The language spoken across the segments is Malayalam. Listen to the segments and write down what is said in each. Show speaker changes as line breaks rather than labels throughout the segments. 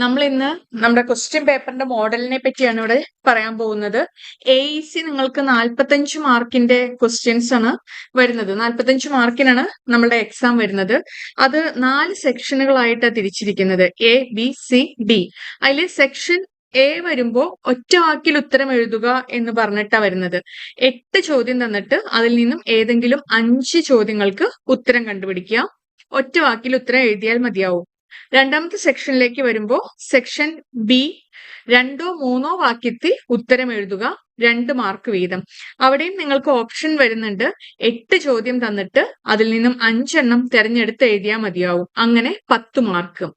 നമ്മൾ ഇന്ന് നമ്മുടെ ക്വസ്റ്റ്യൻ പേപ്പറിന്റെ മോഡലിനെ പറ്റിയാണ് ഇവിടെ പറയാൻ പോകുന്നത്. AEC നിങ്ങൾക്ക് 45 മാർക്കിന്റെ ക്വസ്റ്റ്യൻസ് ആണ് വരുന്നത്. 45 മാർക്കിനാണ് നമ്മുടെ എക്സാം വരുന്നത്. അത് 4 സെക്ഷനുകളായിട്ട് തിരിച്ചിരിക്കുന്നത്, ABCD. അതിൽ സെക്ഷൻ A വരുമ്പോ ഒറ്റ വാക്കിൽ ഉത്തരം എഴുതുക എന്ന് പറഞ്ഞിട്ടാ വരുന്നത്. 8 ചോദ്യം തന്നിട്ട് അതിൽ നിന്നും ഏതെങ്കിലും 5 ചോദ്യങ്ങൾക്ക് ഉത്തരം കണ്ടുപിടിക്കുക. ഒറ്റ വാക്കിൽ ഉത്തരം എഴുതിയാൽ മതിയാവും. രണ്ടാമത്തെ സെക്ഷനിലേക്ക് വരുമ്പോൾ സെക്ഷൻ B 2 3 വാക്യത്തിൽ ഉത്തരം എഴുതുക, 2 മാർക്ക് വീതം. അവിടെയും നിങ്ങൾക്ക് ഓപ്ഷൻ വരുന്നുണ്ട്. 8 ചോദ്യം തന്നിട്ട് അതിൽ നിന്നും 5 എണ്ണം തിരഞ്ഞെടുത്ത് എഴുതിയാൽ മതിയാവും. അങ്ങനെ 10 മാർക്ക്.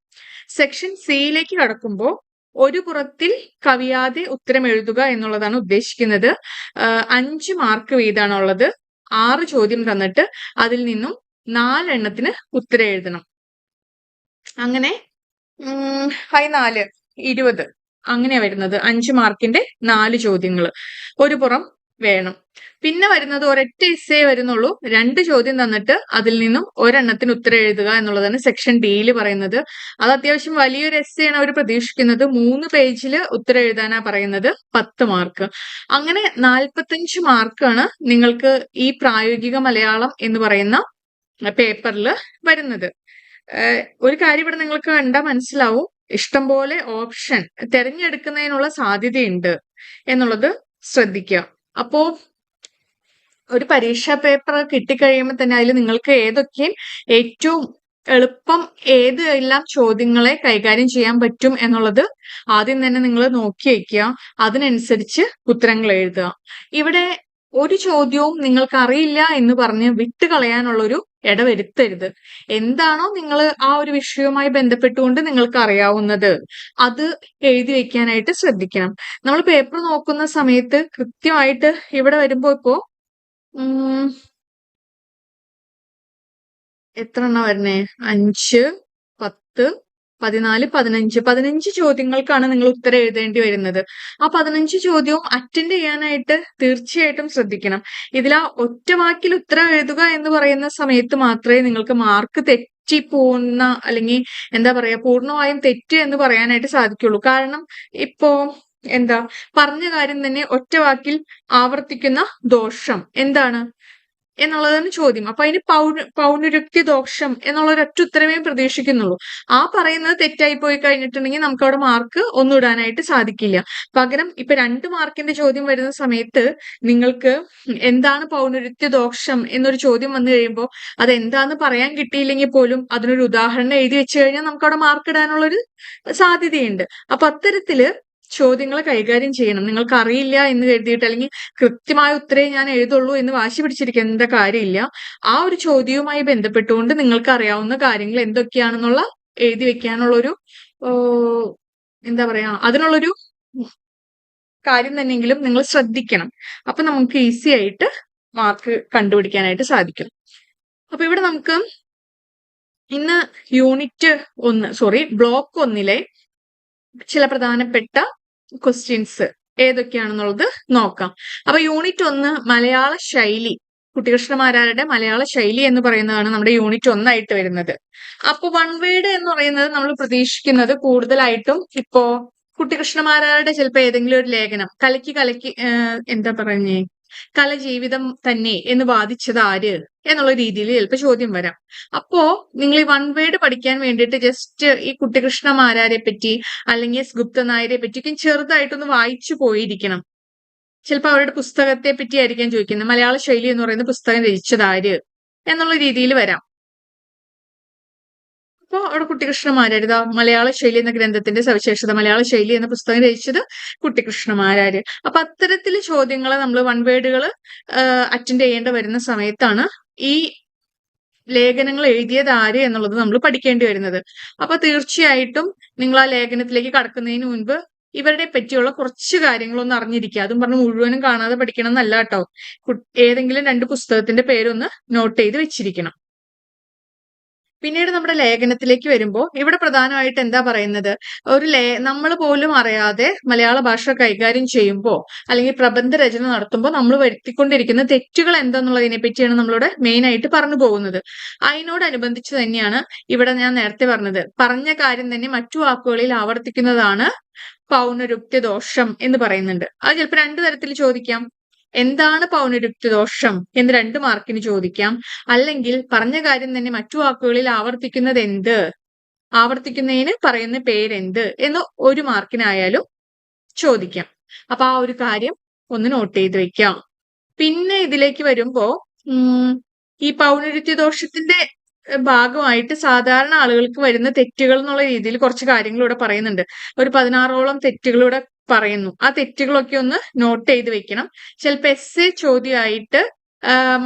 സെക്ഷൻ സിയിലേക്ക് കടക്കുമ്പോൾ ഒരു പുറത്തിൽ കവിയാതെ ഉത്തരം എഴുതുക എന്നുള്ളതാണ് ഉദ്ദേശിക്കുന്നത്. 5 മാർക്ക് വീതമാണുള്ളത്. 6 ചോദ്യം തന്നിട്ട് അതിൽ നിന്നും 4 എണ്ണത്തിന് ഉത്തരം എഴുതണം. അങ്ങനെ 4 20 അങ്ങനെയാ വരുന്നത്. 5 മാർക്കിന്റെ 4 ചോദ്യങ്ങൾ ഒരു പുറം വേണം. പിന്നെ വരുന്നത് ഒരൊറ്റ എസ്സേ വരുന്നുള്ളൂ. 2 ചോദ്യം തന്നിട്ട് അതിൽ നിന്നും ഒരെണ്ണത്തിന് ഉത്തരം എഴുതുക എന്നുള്ളതാണ് സെക്ഷൻ ഡിയിൽ പറയുന്നത്. അത് അത്യാവശ്യം വലിയൊരു എസ്സേ ആണ് അവർ പ്രതീക്ഷിക്കുന്നത്. 3 പേജിൽ ഉത്തരം എഴുതാനാ പറയുന്നത്. 10 മാർക്ക്. അങ്ങനെ 45 മാർക്കാണ് നിങ്ങൾക്ക് ഈ പ്രായോഗിക മലയാളം എന്ന് പറയുന്ന പേപ്പറിൽ വരുന്നത്. ഒരു കാര്യം ഇവിടെ നിങ്ങൾക്ക് കണ്ടാൽ മനസ്സിലാവും, ഇഷ്ടംപോലെ ഓപ്ഷൻ തിരഞ്ഞെടുക്കുന്നതിനുള്ള സാധ്യതയുണ്ട് എന്നുള്ളത് ശ്രദ്ധിക്കുക. അപ്പോ ഒരു പരീക്ഷാ പേപ്പർ കിട്ടിക്കഴിയുമ്പോൾ തന്നെ അതിൽ നിങ്ങൾക്ക് ഏതൊക്കെ ഏറ്റവും എളുപ്പം ഏതെല്ലാം ചോദ്യങ്ങളെ കൈകാര്യം ചെയ്യാൻ പറ്റും എന്നുള്ളത് ആദ്യം തന്നെ നിങ്ങൾ നോക്കി വയ്ക്കുക. അതിനനുസരിച്ച് ഉത്തരങ്ങൾ എഴുതുക. ഇവിടെ ഒരു ചോദ്യവും നിങ്ങൾക്ക് അറിയില്ല എന്ന് പറഞ്ഞ് വിട്ടുകളയാനുള്ളൊരു ഇടവരുത്തരുത്. എന്താണോ നിങ്ങൾ ആ ഒരു വിഷയവുമായി ബന്ധപ്പെട്ടുകൊണ്ട് നിങ്ങൾക്ക് അറിയാവുന്നത് അത് എഴുതി വെക്കാനായിട്ട് ശ്രദ്ധിക്കണം. നമ്മൾ പേപ്പർ നോക്കുന്ന സമയത്ത് കൃത്യമായിട്ട് ഇവിടെ വരുമ്പോ ഇപ്പോ എത്ര എണ്ണ വരുന്നേ? 5 10 14 15 ചോദ്യങ്ങൾക്കാണ് നിങ്ങൾ ഉത്തരം എഴുതേണ്ടി വരുന്നത്. ആ 15 ചോദ്യവും അറ്റൻഡ് ചെയ്യാനായിട്ട് തീർച്ചയായിട്ടും ശ്രദ്ധിക്കണം. ഇതിൽ ആ ഒറ്റ വാക്കിൽ ഉത്തരം എഴുതുക എന്ന് പറയുന്ന സമയത്ത് മാത്രമേ നിങ്ങൾക്ക് മാർക്ക് തെറ്റി പോകുന്ന, അല്ലെങ്കിൽ എന്താ പറയാ, പൂർണ്ണമായും തെറ്റ് എന്ന് പറയാനായിട്ട് സാധിക്കുള്ളൂ. കാരണം ഇപ്പോ എന്താ പറഞ്ഞ കാര്യം തന്നെ ഒറ്റ വാക്കിൽ ആവർത്തിക്കുന്ന ദോഷം എന്താണ് എന്നുള്ളതാണ് ചോദ്യം. അപ്പൊ അതിന് പൗനരുക്തി ദോഷം എന്നുള്ള ഒരൊറ്റ ഉത്തരവേ പ്രതീക്ഷിക്കുന്നുള്ളൂ. ആ പറയുന്നത് തെറ്റായി പോയി കഴിഞ്ഞിട്ടുണ്ടെങ്കിൽ നമുക്ക് അവിടെ മാർക്ക് ഒന്നും ഇടാനായിട്ട് സാധിക്കില്ല. പകരം ഇപ്പൊ 2 മാർക്കിന്റെ ചോദ്യം വരുന്ന സമയത്ത് നിങ്ങൾക്ക് എന്താണ് പൗനരുക്തി ദോഷം എന്നൊരു ചോദ്യം വന്നു കഴിയുമ്പോൾ അത് എന്താന്ന് പറയാൻ കിട്ടിയില്ലെങ്കിൽ പോലും അതിനൊരു ഉദാഹരണം എഴുതി വെച്ച് കഴിഞ്ഞാൽ നമുക്ക് അവിടെ മാർക്ക് ഇടാനുള്ളൊരു സാധ്യതയുണ്ട്. അപ്പൊ അത്തരത്തില് ചോദ്യങ്ങൾ കൈകാര്യം ചെയ്യണം. നിങ്ങൾക്ക് അറിയില്ല എന്ന് കരുതിയിട്ട് അല്ലെങ്കിൽ കൃത്യമായ ഉത്തരേ ഞാൻ എഴുതുള്ളൂ എന്ന് വാശി പിടിച്ചിരിക്കേണ്ട കാര്യമില്ല. ആ ഒരു ചോദ്യവുമായി ബന്ധപ്പെട്ടുകൊണ്ട് നിങ്ങൾക്ക് അറിയാവുന്ന കാര്യങ്ങൾ എന്തൊക്കെയാണെന്നുള്ള എഴുതി വെക്കാനുള്ളൊരു എന്താ പറയാ, അതിനുള്ളൊരു കാര്യം തന്നെയെങ്കിലും നിങ്ങൾ ശ്രദ്ധിക്കണം. അപ്പൊ നമുക്ക് ഈസി ആയിട്ട് മാർക്ക് കണ്ടുപിടിക്കാനായിട്ട് സാധിക്കും. അപ്പൊ ഇവിടെ നമുക്ക് ഇന്ന് ബ്ലോക്ക് 1 ചില പ്രധാനപ്പെട്ട ക്വസ്റ്റ്യൻസ് ഏതൊക്കെയാണെന്നുള്ളത് നോക്കാം. അപ്പൊ യൂണിറ്റ് 1 മലയാള ശൈലി, കുട്ടികൃഷ്ണമാരാരുടെ മലയാള ശൈലി എന്ന് പറയുന്നതാണ് നമ്മുടെ യൂണിറ്റ് 1 ആയിട്ട് വരുന്നത്. അപ്പൊ വൺ വേർഡ് എന്ന് പറയുന്നത് നമ്മൾ പ്രതീക്ഷിക്കുന്നത് കൂടുതലായിട്ടും ഇപ്പോ കുട്ടികൃഷ്ണമാരാരുടെ ചിലപ്പോ ഏതെങ്കിലും ഒരു ലേഖനം കലക്കി എന്താ പറഞ്ഞേ, കല ജീവിതം തന്നെ എന്ന് വാദിച്ചത് ആര് എന്നുള്ള രീതിയിൽ ചിലപ്പോൾ ചോദ്യം വരാം. അപ്പോ നിങ്ങൾ ഈ വൺ വേർഡ് പഠിക്കാൻ വേണ്ടിയിട്ട് ജസ്റ്റ് ഈ കുട്ടികൃഷ്ണമാരാരെ പറ്റി അല്ലെങ്കിൽ എസ് ഗുപ്ത നായരെ പറ്റിയൊക്കെ ചെറുതായിട്ടൊന്ന് വായിച്ചു പോയിരിക്കണം. ചിലപ്പോൾ അവരുടെ പുസ്തകത്തെ പറ്റി ആയിരിക്കാം ചോദിക്കുന്നത്. മലയാള ശൈലി എന്ന് പറയുന്ന പുസ്തകം രചിച്ചത് ആര് എന്നുള്ള രീതിയിൽ വരാം. അപ്പൊ അവിടെ കുട്ടികൃഷ്ണമാരാര്, മലയാള ശൈലി എന്ന ഗ്രന്ഥത്തിന്റെ സവിശേഷത, മലയാള ശൈലി എന്ന പുസ്തകം രചിച്ചത് കുട്ടികൃഷ്ണമാരാര്. അപ്പൊ അത്തരത്തില് ചോദ്യങ്ങള് നമ്മൾ വൺ വേർഡുകൾ അറ്റൻഡ് ചെയ്യേണ്ട വരുന്ന സമയത്താണ് ഈ ലേഖനങ്ങൾ എഴുതിയത് ആര് എന്നുള്ളത് നമ്മൾ പഠിക്കേണ്ടി വരുന്നത്. അപ്പൊ തീർച്ചയായിട്ടും നിങ്ങൾ ആ ലേഖനത്തിലേക്ക് കടക്കുന്നതിന് മുൻപ് ഇവരുടെ പറ്റിയുള്ള കുറച്ച് കാര്യങ്ങളൊന്ന് അറിഞ്ഞിരിക്കുക. അതും പറഞ്ഞ് മുഴുവനും കാണാതെ പഠിക്കണം എന്നല്ല കേട്ടോ. ഏതെങ്കിലും 2 പുസ്തകത്തിന്റെ പേരൊന്ന് നോട്ട് ചെയ്ത് വെച്ചിരിക്കണം. പിന്നീട് നമ്മുടെ ലേഖനത്തിലേക്ക് വരുമ്പോൾ ഇവിടെ പ്രധാനമായിട്ട് എന്താ പറയുന്നത്, നമ്മൾ പോലും അറിയാതെ മലയാള ഭാഷ കൈകാര്യം ചെയ്യുമ്പോൾ അല്ലെങ്കിൽ പ്രബന്ധ രചന നടത്തുമ്പോൾ നമ്മൾ വരുത്തിക്കൊണ്ടിരിക്കുന്ന തെറ്റുകൾ എന്താന്നുള്ളതിനെ പറ്റിയാണ് നമ്മളിവിടെ മെയിൻ ആയിട്ട് പറഞ്ഞു പോകുന്നത്. അതിനോടനുബന്ധിച്ച് തന്നെയാണ് ഇവിടെ ഞാൻ നേരത്തെ പറഞ്ഞ കാര്യം തന്നെ മറ്റു വാക്കുകളിൽ ആവർത്തിക്കുന്നതാണ് പൗനരുക്തി ദോഷം എന്ന് പറയുന്നുണ്ട്. അത് ചിലപ്പോൾ 2 തരത്തിൽ ചോദിക്കാം. എന്താണ് പൗനരുക്തി ദോഷം എന്ന് 2 മാർക്കിന് ചോദിക്കാം. അല്ലെങ്കിൽ പറഞ്ഞ കാര്യം തന്നെ മറ്റു വാക്കുകളിൽ ആവർത്തിക്കുന്നതിന് പറയുന്ന പേരെന്ത് എന്ന് 1 മാർക്കിനായാലും ചോദിക്കാം. അപ്പൊ ആ ഒരു കാര്യം ഒന്ന് നോട്ട് ചെയ്ത് വെക്കാം. പിന്നെ ഇതിലേക്ക് വരുമ്പോ ഈ പൗനരുക്തി ദോഷത്തിന്റെ ഭാഗമായിട്ട് സാധാരണ ആളുകൾക്ക് വരുന്ന തെറ്റുകൾ എന്നുള്ള രീതിയിൽ കുറച്ച് കാര്യങ്ങൾ ഇവിടെ പറയുന്നുണ്ട്. ഒരു 16ഓളം തെറ്റുകൾ ഇവിടെ പറയുന്നു. ആ തെറ്റുകളൊക്കെ ഒന്ന് നോട്ട് ചെയ്ത് വെക്കണം. ചിലപ്പോൾ എസ്സേ ചോദ്യമായിട്ട്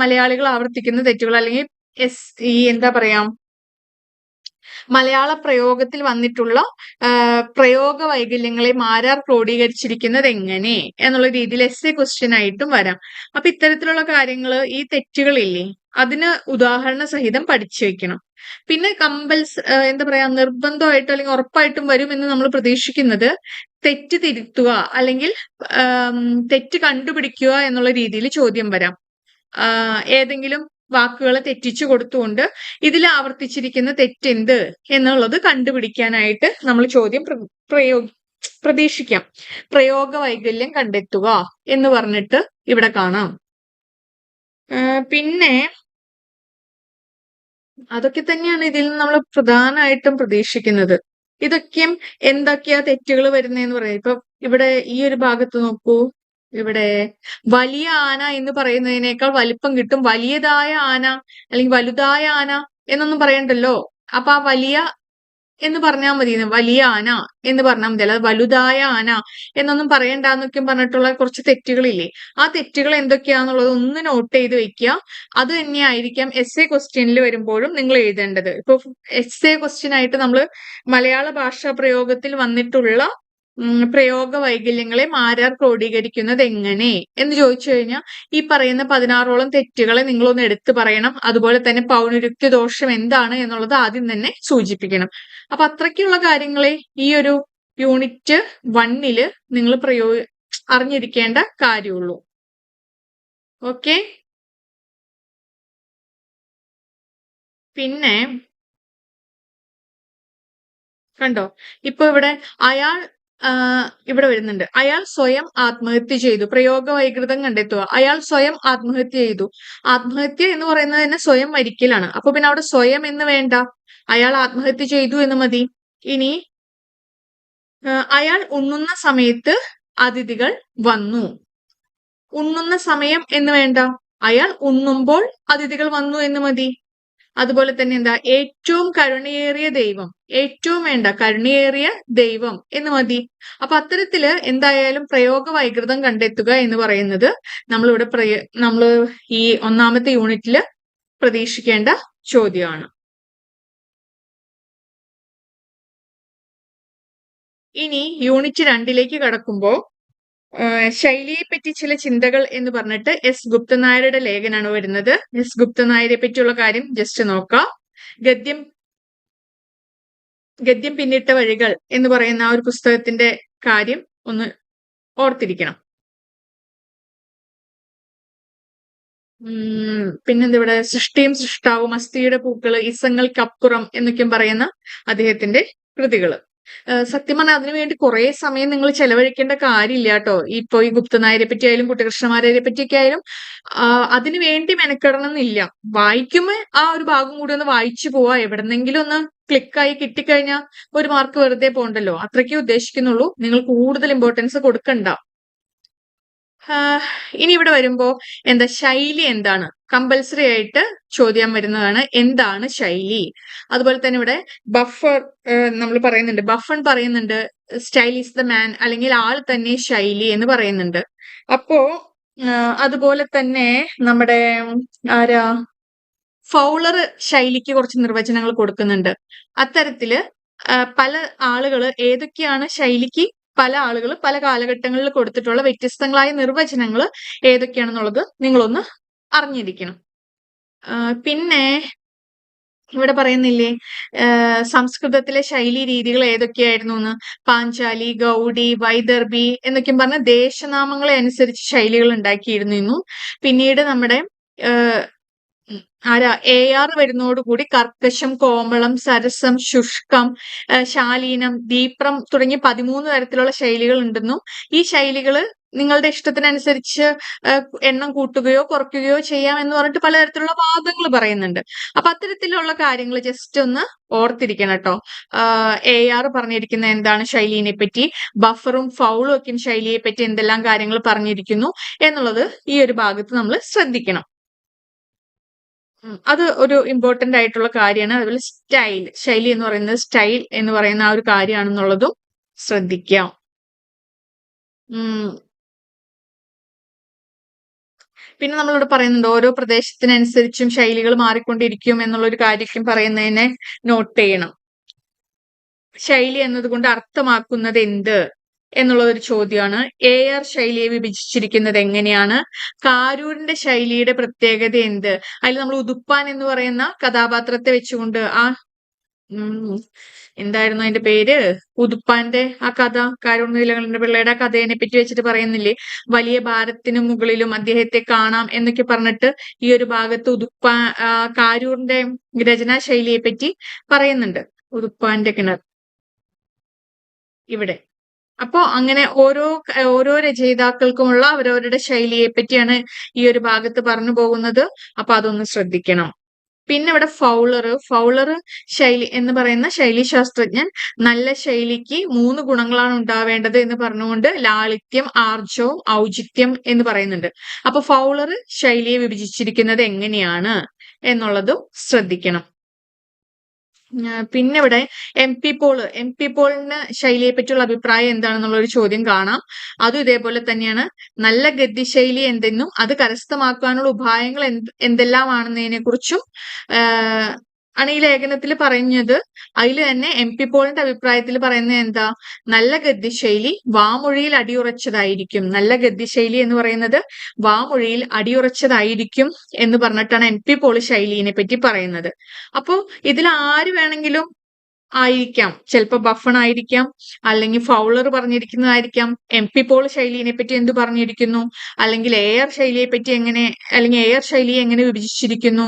മലയാളികൾ ആവർത്തിക്കുന്ന തെറ്റുകൾ അല്ലെങ്കിൽ എന്താ പറയാ, മലയാള പ്രയോഗത്തിൽ വന്നിട്ടുള്ള പ്രയോഗ വൈകല്യങ്ങളെ മാരാർ ക്രോഡീകരിച്ചിരിക്കുന്നത് എങ്ങനെ എന്നുള്ള രീതിയിൽ എസ്സേ ക്വസ്റ്റ്യൻ ആയിട്ടും വരാം. അപ്പൊ ഇത്തരത്തിലുള്ള കാര്യങ്ങൾ, ഈ തെറ്റുകളില്ലേ, അതിന് ഉദാഹരണ സഹിതം പഠിച്ചു വെക്കണം. പിന്നെ എന്താ പറയാ, നിർബന്ധമായിട്ടും അല്ലെങ്കിൽ ഉറപ്പായിട്ടും വരും എന്ന് നമ്മൾ പ്രതീക്ഷിക്കുന്നത് തെറ്റ് തിരുത്തുക അല്ലെങ്കിൽ തെറ്റ് കണ്ടുപിടിക്കുക എന്നുള്ള രീതിയിൽ ചോദ്യം വരാം. ഏതെങ്കിലും വാക്കുകളെ തെറ്റിച്ചു കൊടുത്തുകൊണ്ട് ഇതിൽ ആവർത്തിച്ചിരിക്കുന്ന തെറ്റെന്ത് എന്നുള്ളത് കണ്ടുപിടിക്കാനായിട്ട് നമ്മൾ ചോദ്യം പ്രതീക്ഷിക്കാം. പ്രയോഗ വൈകല്യം കണ്ടെത്തുക എന്ന് പറഞ്ഞിട്ട് ഇവിടെ കാണാം. പിന്നെ അതൊക്കെ തന്നെയാണ് ഇതിൽ നമ്മൾ പ്രധാനമായിട്ടും പ്രതീക്ഷിക്കുന്നത്. ഇതൊക്കെയും എന്തൊക്കെയാ തെറ്റുകൾ വരുന്നതെന്ന് പറയാം. ഇപ്പൊ ഇവിടെ ഈ ഒരു ഭാഗത്ത് നോക്കൂ, ഇവിടെ വലിയ ആന എന്ന് പറയുന്നതിനേക്കാൾ വലിപ്പം കിട്ടും വലിയതായ ആന അല്ലെങ്കിൽ വലുതായ ആന എന്നൊന്നും പറയണ്ടല്ലോ. അപ്പൊ ആ വലിയ എന്ന് പറഞ്ഞാൽ മതി, വലിയ ആന എന്ന് പറഞ്ഞാൽ മതി, അല്ലാതെ വലുതായ ആന എന്നൊന്നും പറയണ്ടെന്നൊക്കെ പറഞ്ഞിട്ടുള്ള കുറച്ച് തെറ്റുകളില്ലേ, ആ തെറ്റുകൾ എന്തൊക്കെയാന്നുള്ളത് ഒന്ന് നോട്ട് ചെയ്ത് വെക്കുക. അത് തന്നെയായിരിക്കാം എസ്സേ ക്വസ്റ്റ്യനിൽ വരുമ്പോഴും നിങ്ങൾ എഴുതേണ്ടത്. ഇപ്പൊ എസ്സേ ക്വസ്റ്റ്യൻ ആയിട്ട് നമ്മൾ മലയാള ഭാഷാ പ്രയോഗത്തിൽ വന്നിട്ടുള്ള പ്രയോഗ വൈകല്യങ്ങളെ മാരാർ ക്രോഡീകരിക്കുന്നത് എങ്ങനെ എന്ന് ചോദിച്ചു കഴിഞ്ഞാൽ ഈ പറയുന്ന 16ഓളം തെറ്റുകളെ നിങ്ങളൊന്ന് എടുത്തു പറയണം. അതുപോലെ തന്നെ പൗനരുക്തി ദോഷം എന്താണ് എന്നുള്ളത് ആദ്യം തന്നെ സൂചിപ്പിക്കണം. അപ്പൊ അത്രയ്ക്കുള്ള കാര്യങ്ങളെ ഈ ഒരു യൂണിറ്റ് 1 നിങ്ങൾ അറിഞ്ഞിരിക്കേണ്ട കാര്യമുള്ളൂ. ഓക്കെ. പിന്നെ കണ്ടോ, ഇപ്പൊ ഇവിടെ ഇവിടെ വരുന്നുണ്ട്, അയാൾ സ്വയം ആത്മഹത്യ ചെയ്തു. പ്രയോഗ വൈകൃതം കണ്ടെത്തുക. അയാൾ സ്വയം ആത്മഹത്യ ചെയ്തു. ആത്മഹത്യ എന്ന് പറയുന്നത് തന്നെ സ്വയം മരിക്കലാണ്. അപ്പൊ പിന്നെ അവിടെ സ്വയം എന്ന് വേണ്ട, അയാൾ ആത്മഹത്യ ചെയ്തു എന്ന് മതി. ഇനി അയാൾ ഉണ്ണുന്ന സമയത്ത് അതിഥികൾ വന്നു. ഉണ്ണുന്ന സമയം എന്ന് വേണ്ട, അയാൾ ഉണ്ണുമ്പോൾ അതിഥികൾ വന്നു എന്ന് മതി. അതുപോലെ തന്നെ എന്താ, ഏറ്റവും കരുണയേറിയ ദൈവം, ഏറ്റവും വേണ്ട, കരുണയേറിയ ദൈവം എന്ന് മതി. അപ്പൊ അത്തരത്തില് എന്തായാലും പ്രയോഗ വൈകൃതം കണ്ടെത്തുക എന്ന് പറയുന്നത് നമ്മളിവിടെ നമ്മള് ഈ 1ാമത്തെ യൂണിറ്റില് പ്രതീക്ഷിക്കേണ്ട ചോദ്യമാണ്. ഇനി യൂണിറ്റ് 2 കടക്കുമ്പോ ശൈലിയെ പറ്റി ചില ചിന്തകൾ എന്ന് പറഞ്ഞിട്ട് എസ് ഗുപ്തനായരുടെ ലേഖനാണ് വരുന്നത്. എസ് ഗുപ്തനായരെ പറ്റിയുള്ള കാര്യം ജസ്റ്റ് നോക്കാം. ഗദ്യം പിന്നിട്ട വഴികൾ എന്ന് പറയുന്ന ആ ഒരു പുസ്തകത്തിന്റെ കാര്യം ഒന്ന് ഓർത്തിരിക്കണം. പിന്നെന്തിവിടെ സൃഷ്ടിയും സൃഷ്ടാവും, അസ്ഥിയുടെ പൂക്കള്, ഇസങ്ങൾക്കപ്പുറം എന്നൊക്കെയും പറയുന്ന അദ്ദേഹത്തിന്റെ കൃതികള്. സത്യം പറഞ്ഞാൽ അതിനുവേണ്ടി കുറെ സമയം നിങ്ങൾ ചെലവഴിക്കേണ്ട കാര്യമില്ല കേട്ടോ. ഇപ്പൊ ഈ ഗുപ്തനായരെ പറ്റി ആയാലും കുട്ടികൃഷ്ണമാരെ പറ്റിയൊക്കെ ആയാലും അതിനു വേണ്ടി മെനക്കെടണം എന്നില്ല. വായിക്കുമ്പോ ആ ഒരു ഭാഗം കൂടി ഒന്ന് വായിച്ചു പോവാ, എവിടെന്നെങ്കിലും ഒന്ന് ക്ലിക്കായി കിട്ടിക്കഴിഞ്ഞാൽ 1 മാർക്ക് വെറുതെ പോണ്ടല്ലോ. അത്രയ്ക്കേ ഉദ്ദേശിക്കുന്നുള്ളൂ. നിങ്ങൾ കൂടുതൽ ഇമ്പോർട്ടൻസ് കൊടുക്കണ്ട. ഇനി ഇവിടെ വരുമ്പോ എന്താ, ശൈലി എന്താണ്, കമ്പൽസറി ആയിട്ട് ചോദ്യം വരുന്നതാണ്. എന്താണ് ശൈലി? അതുപോലെ തന്നെ ഇവിടെ നമ്മൾ പറയുന്നുണ്ട്, ബഫൺ പറയുന്നുണ്ട് സ്റ്റൈൽ ഈസ് ദ മാൻ, അല്ലെങ്കിൽ ആൾ തന്നെ ശൈലി എന്ന് പറയുന്നുണ്ട്. അപ്പോ അതുപോലെ തന്നെ നമ്മുടെ ഫൗളർ ശൈലിക്ക് കുറച്ച് നിർവചനങ്ങൾ കൊടുക്കുന്നുണ്ട്. അത്തരത്തില് പല ആളുകള് ഏതൊക്കെയാണ് ശൈലിക്ക് പല ആളുകൾ പല കാലഘട്ടങ്ങളിൽ കൊടുത്തിട്ടുള്ള വ്യത്യസ്തങ്ങളായ നിർവചനങ്ങൾ ഏതൊക്കെയാണെന്നുള്ളത് നിങ്ങളൊന്ന് അറിഞ്ഞിരിക്കണം. പിന്നെ ഇവിടെ പറയുന്നില്ലേ സംസ്കൃതത്തിലെ ശൈലീ രീതികൾ ഏതൊക്കെയായിരുന്നു എന്ന്? പാഞ്ചാലി, ഗൗഡി, വൈദർഭി എന്നൊക്കെയും പറഞ്ഞ ദേശനാമങ്ങളെ അനുസരിച്ച് ശൈലികൾ ഉണ്ടാക്കിയിരുന്നു. പിന്നീട് നമ്മുടെ ആരാ AR വരുന്നതോടുകൂടി കർക്കശം, കോമളം, സരസം, ശുഷ്കം, ശാലീനം, ദീപ്രം തുടങ്ങി 13 തരത്തിലുള്ള ശൈലികൾ ഉണ്ടെന്നും ഈ ശൈലികള് നിങ്ങളുടെ ഇഷ്ടത്തിനനുസരിച്ച് എണ്ണം കൂട്ടുകയോ കുറയ്ക്കുകയോ ചെയ്യാം എന്ന് പറഞ്ഞിട്ട് പലതരത്തിലുള്ള വാദങ്ങൾ പറയുന്നുണ്ട്. അപ്പൊ അത്തരത്തിലുള്ള കാര്യങ്ങൾ ജസ്റ്റ് ഒന്ന് ഓർത്തിരിക്കണം കേട്ടോ. AR പറഞ്ഞിരിക്കുന്ന എന്താണ് ശൈലിനെ പറ്റി, ബഫറും ഫൗളും ഒക്കെയും ശൈലിയെ പറ്റി എന്തെല്ലാം കാര്യങ്ങൾ പറഞ്ഞിരിക്കുന്നു എന്നുള്ളത് ഈ ഒരു ഭാഗത്ത് നമ്മൾ ശ്രദ്ധിക്കണം. അത് ഒരു ഇമ്പോർട്ടന്റ് ആയിട്ടുള്ള കാര്യമാണ്. അതുപോലെ ശൈലി എന്ന് പറയുന്നത് സ്റ്റൈൽ എന്ന് പറയുന്ന ആ ഒരു കാര്യമാണെന്നുള്ളതും ശ്രദ്ധിക്കാം. പിന്നെ നമ്മളിവിടെ പറയുന്നുണ്ട് ഓരോ പ്രദേശത്തിനനുസരിച്ചും ശൈലികൾ മാറിക്കൊണ്ടിരിക്കും എന്നുള്ള ഒരു കാര്യം പറയുന്നതിനെ നോട്ട് ചെയ്യണം. ശൈലി എന്നതുകൊണ്ട് അർത്ഥമാക്കുന്നത് എന്ത് എന്നുള്ളത് ഒരു ചോദ്യമാണ്. AR ശൈലിയെ വിഭജിച്ചിരിക്കുന്നത് എങ്ങനെയാണ്? കാരൂരിന്റെ ശൈലിയുടെ പ്രത്യേകത എന്ത്? അതിൽ നമ്മൾ ഉതുപ്പാൻ എന്ന് പറയുന്ന കഥാപാത്രത്തെ വെച്ചുകൊണ്ട് എന്തായിരുന്നു അതിന്റെ പേര്? ഉതുപ്പാന്റെ ആ കഥ, കാരൂർ നീലകണ്ഠ പിള്ളയുടെ ആ കഥയെ പറ്റി വെച്ചിട്ട് പറയുന്നില്ലേ, വലിയ ഭാരത്തിന് മുകളിലും അദ്ദേഹത്തെ കാണാം എന്നൊക്കെ പറഞ്ഞിട്ട് ഈ ഒരു ഭാഗത്ത് കാരൂരിന്റെ രചനാ ശൈലിയെ പറ്റി പറയുന്നുണ്ട്. ഉതുപ്പാന്റെ കിണർ ഇവിടെ. അപ്പോ അങ്ങനെ ഓരോ രചയിതാക്കൾക്കുമുള്ള അവരവരുടെ ശൈലിയെ പറ്റിയാണ് ഈ ഒരു ഭാഗത്ത് പറഞ്ഞു പോകുന്നത്. അപ്പൊ അതൊന്ന് ശ്രദ്ധിക്കണം. പിന്നെ ഇവിടെ ഫൗളർ ശൈലി എന്ന് പറയുന്ന ശൈലീശാസ്ത്രജ്ഞൻ നല്ല ശൈലിക്ക് 3 ഗുണങ്ങളാണ് ഉണ്ടാവേണ്ടത് എന്ന് പറഞ്ഞുകൊണ്ട് ലാളിത്യം, ആർജവം, ഔചിത്യം എന്ന് പറയുന്നുണ്ട്. അപ്പൊ ഫൗളർ ശൈലിയെ വിഭജിച്ചിരിക്കുന്നത് എങ്ങനെയാണ് എന്നുള്ളതും ശ്രദ്ധിക്കണം. പിന്നെ ഇവിടെ എം പി പോളിന് ശൈലിയെ പറ്റിയുള്ള അഭിപ്രായം എന്താണെന്നുള്ള ഒരു ചോദ്യം കാണാം. അതും ഇതേപോലെ തന്നെയാണ്. നല്ല ഗദ്യശൈലി എന്തെന്നും അത് കരസ്ഥമാക്കാനുള്ള ഉപായങ്ങൾ എന്തെല്ലാമാണെന്നതിനെ കുറിച്ചും ആണ് ഈ ലേഖനത്തിൽ പറഞ്ഞത്. അതിൽ തന്നെ എം പി പോളിന്റെ അഭിപ്രായത്തിൽ പറയുന്നത് എന്താ? നല്ല ഗദ്യശൈലി വാമൊഴിയിൽ അടിയുറച്ചതായിരിക്കും. നല്ല ഗദ്യശൈലി എന്ന് പറയുന്നത് വാമൊഴിയിൽ അടിയുറച്ചതായിരിക്കും എന്ന് പറഞ്ഞിട്ടാണ് എം പി പോൾ ശൈലിനെ പറ്റി പറയുന്നത്. അപ്പോ ഇതിൽ ആര് വേണമെങ്കിലും ആയിരിക്കാം. ചിലപ്പോ ബഫൺ ആയിരിക്കാം, അല്ലെങ്കിൽ ഫൗളർ പറഞ്ഞിരിക്കുന്നതായിരിക്കാം. എം പി പോൾ ശൈലിനെ പറ്റി എന്ത് പറഞ്ഞിരിക്കുന്നു, അല്ലെങ്കിൽ AR ശൈലിയെ പറ്റി അല്ലെങ്കിൽ AR ശൈലിയെ എങ്ങനെ വിഭജിച്ചിരിക്കുന്നു,